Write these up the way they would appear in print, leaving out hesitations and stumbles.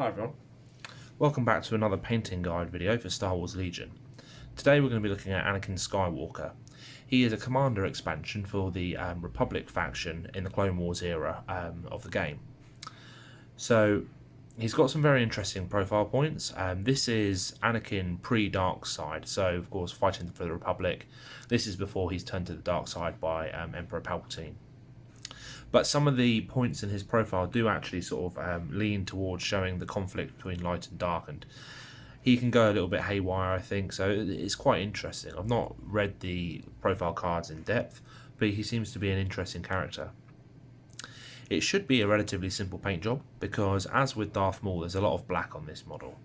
Hi everyone, welcome back to another painting guide video for Star Wars Legion. Today we're going to be looking at Anakin Skywalker. He is a commander expansion for the Republic faction in the Clone Wars era of the game. So he's got some very interesting profile points. This is Anakin pre-dark side, so of course fighting for the Republic. This is before he's turned to the dark side by Emperor Palpatine. But some of the points in his profile do actually sort of lean towards showing the conflict between light and dark, and he can go a little bit haywire, I think, so it's quite interesting. I've not read the profile cards in depth, but he seems to be an interesting character. It should be a relatively simple paint job, because as with Darth Maul, there's a lot of black on this model.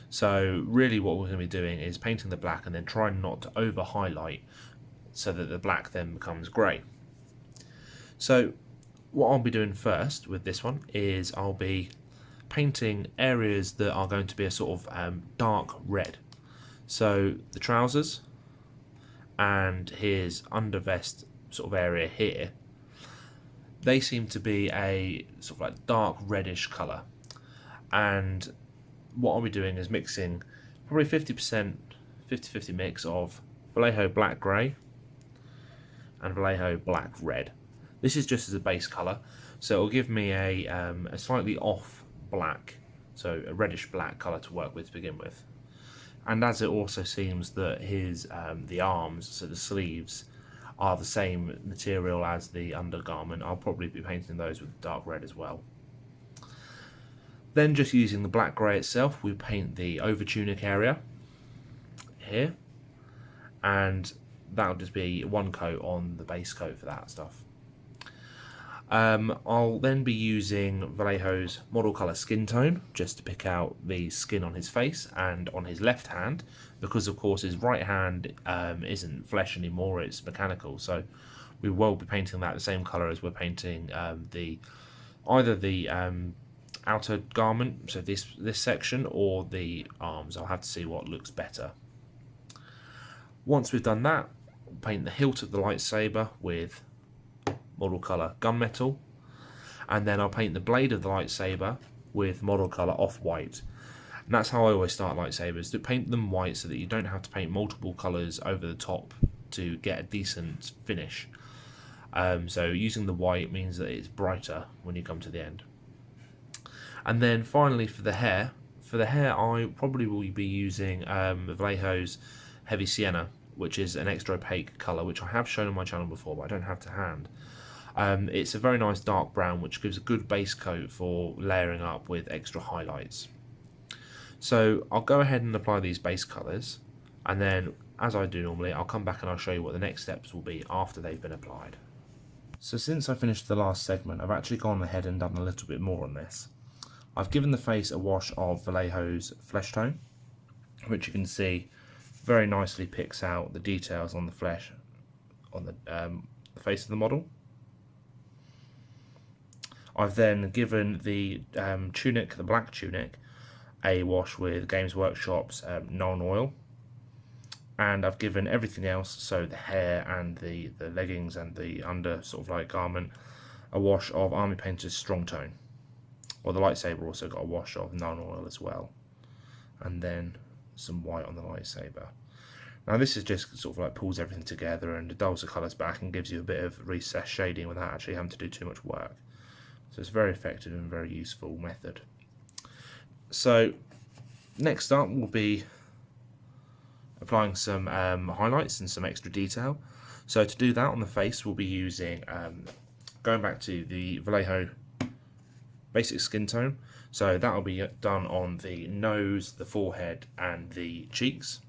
So really what we're going to be doing is painting the black and then trying not to over highlight so that the black then becomes grey. So what I'll be doing first with this one is I'll be painting areas that are going to be a sort of dark red. So the trousers and his undervest sort of area here, they seem to be a sort of like dark reddish colour. And what I'll be doing is mixing probably 50%, 50-50 mix of Vallejo black grey and Vallejo black red. This is just as a base colour, so it will give me a slightly off black, so a reddish black colour to work with to begin with. And as it also seems that his the arms, so the sleeves, are the same material as the undergarment, I'll probably be painting those with dark red as well. Then just using the black grey itself, we paint the over tunic area here, and that'll just be one coat on the base coat for that stuff. I'll then be using Vallejo's model colour skin tone just to pick out the skin on his face and on his left hand, because of course his right hand isn't flesh anymore, it's mechanical, so we will be painting that the same colour as we're painting either the outer garment, so this section, or the arms. I'll have to see what looks better. Once we've done that, we'll paint the hilt of the lightsaber with model colour gunmetal, and then I'll paint the blade of the lightsaber with model colour off-white. And that's how I always start lightsabers, to paint them white so that you don't have to paint multiple colours over the top to get a decent finish. So using the white means that it's brighter when you come to the end. And then finally for the hair I probably will be using Vallejo's Heavy Sienna, which is an extra opaque colour, which I have shown on my channel before but I don't have to hand. It's a very nice dark brown which gives a good base coat for layering up with extra highlights. So I'll go ahead and apply these base colours, and then as I do normally I'll come back and I'll show you what the next steps will be after they've been applied. So since I finished the last segment, I've actually gone ahead and done a little bit more on this. I've given the face a wash of Vallejo's flesh tone, which you can see very nicely picks out the details on the flesh on the face of the model. I've then given the tunic, the black tunic, a wash with Games Workshop's Known Oil, and I've given everything else, so the hair and the leggings and the under sort of like garment, a wash of Army Painter's Strong Tone. Well, the lightsaber also got a wash of Known Oil as well, and then some white on the lightsaber. Now this is just sort of like pulls everything together and dulls the colours back and gives you a bit of recessed shading without actually having to do too much work. So it's a very effective and very useful method. So next up will be applying some highlights and some extra detail. So to do that on the face we'll be using, going back to the Vallejo basic skin tone. So that will be done on the nose, the forehead and the cheeks.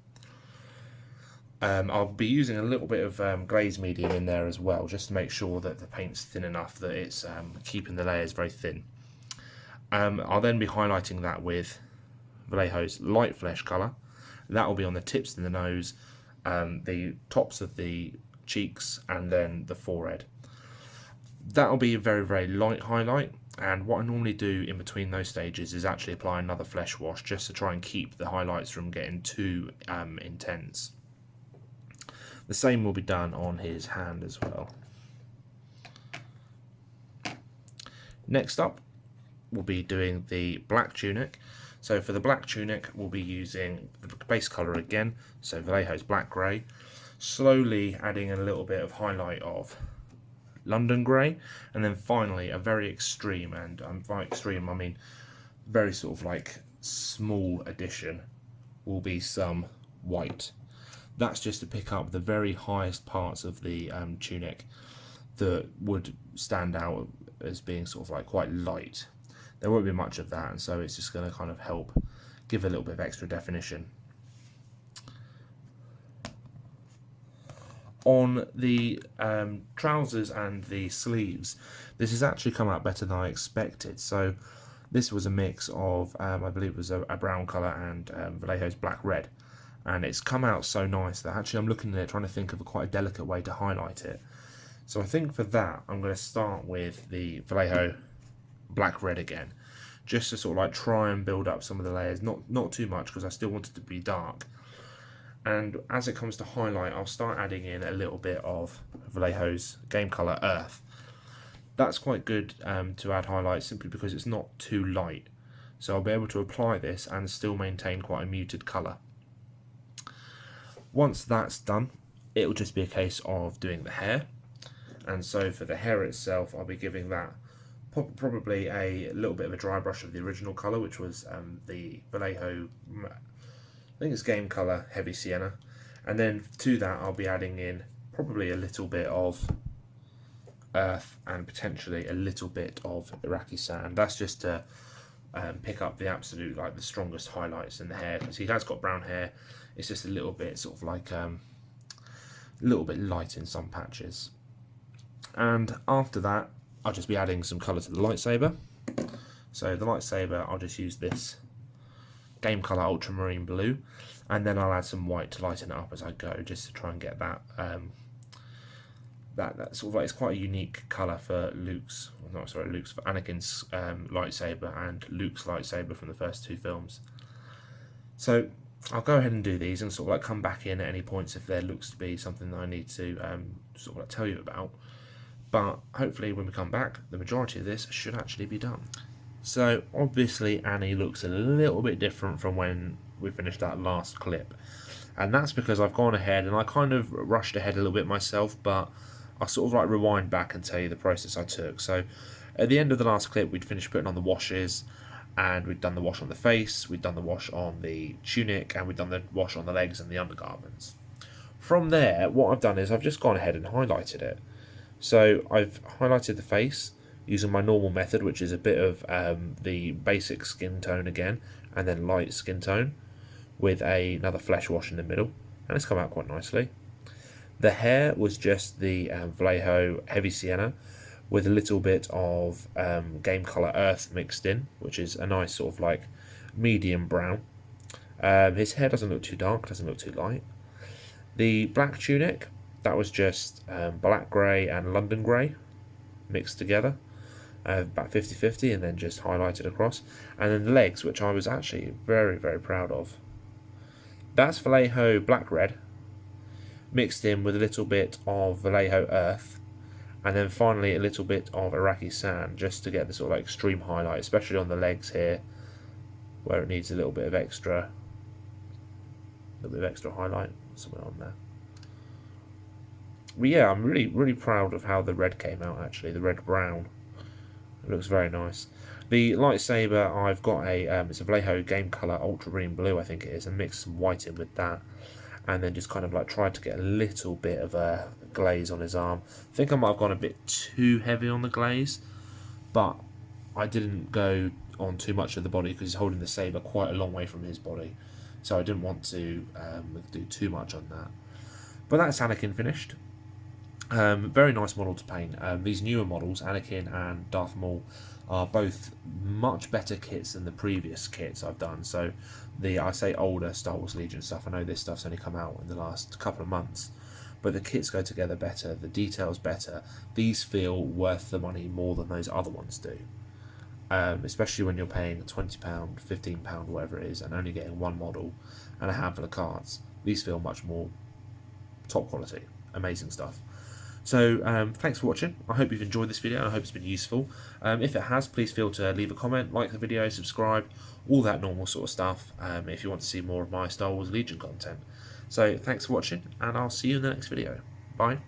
I'll be using a little bit of glaze medium in there as well, just to make sure that the paint's thin enough that it's keeping the layers very thin. I'll then be highlighting that with Vallejo's light flesh colour. That will be on the tips of the nose, the tops of the cheeks and then the forehead. That will be a very, very light highlight, and what I normally do in between those stages is actually apply another flesh wash just to try and keep the highlights from getting too intense. The same will be done on his hand as well. Next up, we'll be doing the black tunic. So for the black tunic, we'll be using the base colour again, so Vallejo's black grey, slowly adding a little bit of highlight of London grey, and then finally a very extreme, and by extreme I mean very sort of like small addition, will be some white. That's just to pick up the very highest parts of the tunic that would stand out as being sort of like quite light. There won't be much of that, and so it's just going to kind of help give a little bit of extra definition. On the trousers and the sleeves, this has actually come out better than I expected. So this was a mix of, I believe it was a brown colour and Vallejo's black red, and it's come out so nice that actually I'm looking at it trying to think of quite a delicate way to highlight it. So I think for that I'm going to start with the Vallejo black red again, just to sort of like try and build up some of the layers, not too much because I still want it to be dark. And as it comes to highlight, I'll start adding in a little bit of Vallejo's game colour earth. That's quite good to add highlight simply because it's not too light, so I'll be able to apply this and still maintain quite a muted colour. Once that's done, it'll just be a case of doing the hair, and so for the hair itself I'll be giving that probably a little bit of a dry brush of the original colour, which was the Vallejo, I think it's game colour heavy sienna, and then to that I'll be adding in probably a little bit of earth and potentially a little bit of Iraqi sand. That's just to pick up the absolute, like the strongest highlights in the hair, because he has got brown hair. It's just a little bit sort of like a little bit light in some patches. And after that I'll just be adding some colour to the lightsaber. So the lightsaber, I'll just use this game colour ultramarine blue, and then I'll add some white to lighten it up as I go, just to try and get that that sort of like, it's quite a unique colour for for Anakin's lightsaber and Luke's lightsaber from the first two films. So I'll go ahead and do these and sort of like come back in at any points if there looks to be something that I need to sort of like tell you about. But hopefully when we come back, the majority of this should actually be done. So obviously Annie looks a little bit different from when we finished that last clip, and that's because I've gone ahead and I kind of rushed ahead a little bit myself, but I'll sort of like rewind back and tell you the process I took. So at the end of the last clip we'd finished putting on the washes, and we'd done the wash on the face, we'd done the wash on the tunic, and we'd done the wash on the legs and the undergarments. From there, what I've done is I've just gone ahead and highlighted it. So I've highlighted the face using my normal method, which is a bit of the basic skin tone again, and then light skin tone with another flesh wash in the middle, and it's come out quite nicely. The hair was just the Vallejo heavy sienna with a little bit of game colour earth mixed in, which is a nice sort of like medium brown. His hair doesn't look too dark, doesn't look too light. The black tunic, that was just black grey and London grey mixed together, about 50-50, and then just highlighted across. And then the legs, which I was actually very, very proud of. That's Vallejo black red mixed in with a little bit of Vallejo earth, and then finally a little bit of Iraqi sand, just to get the sort of like extreme highlight, especially on the legs here where it needs a little bit of extra highlight somewhere on there. But yeah, I'm really proud of how the red came out actually, the red brown. It looks very nice. The lightsaber, I've got it's a Vallejo game colour ultramarine blue, I think it is, and mixed some white in with that, and then just kind of like tried to get a little bit of a glaze on his arm. I think I might have gone a bit too heavy on the glaze, but I didn't go on too much of the body because he's holding the saber quite a long way from his body, so I didn't want to do too much on that. But that's Anakin finished. Very nice model to paint. These newer models, Anakin and Darth Maul, are both much better kits than the previous kits I've done. So I say older Star Wars Legion stuff, I know this stuff's only come out in the last couple of months, but the kits go together better, the details better. These feel worth the money more than those other ones do, especially when you're paying £20, £15, whatever it is, and only getting one model and a handful of cards. These feel much more top quality, amazing stuff. So thanks for watching. I hope you've enjoyed this video and I hope it's been useful. If it has, please feel to leave a comment, like the video, subscribe, all that normal sort of stuff if you want to see more of my Star Wars Legion content. So thanks for watching, and I'll see you in the next video. Bye.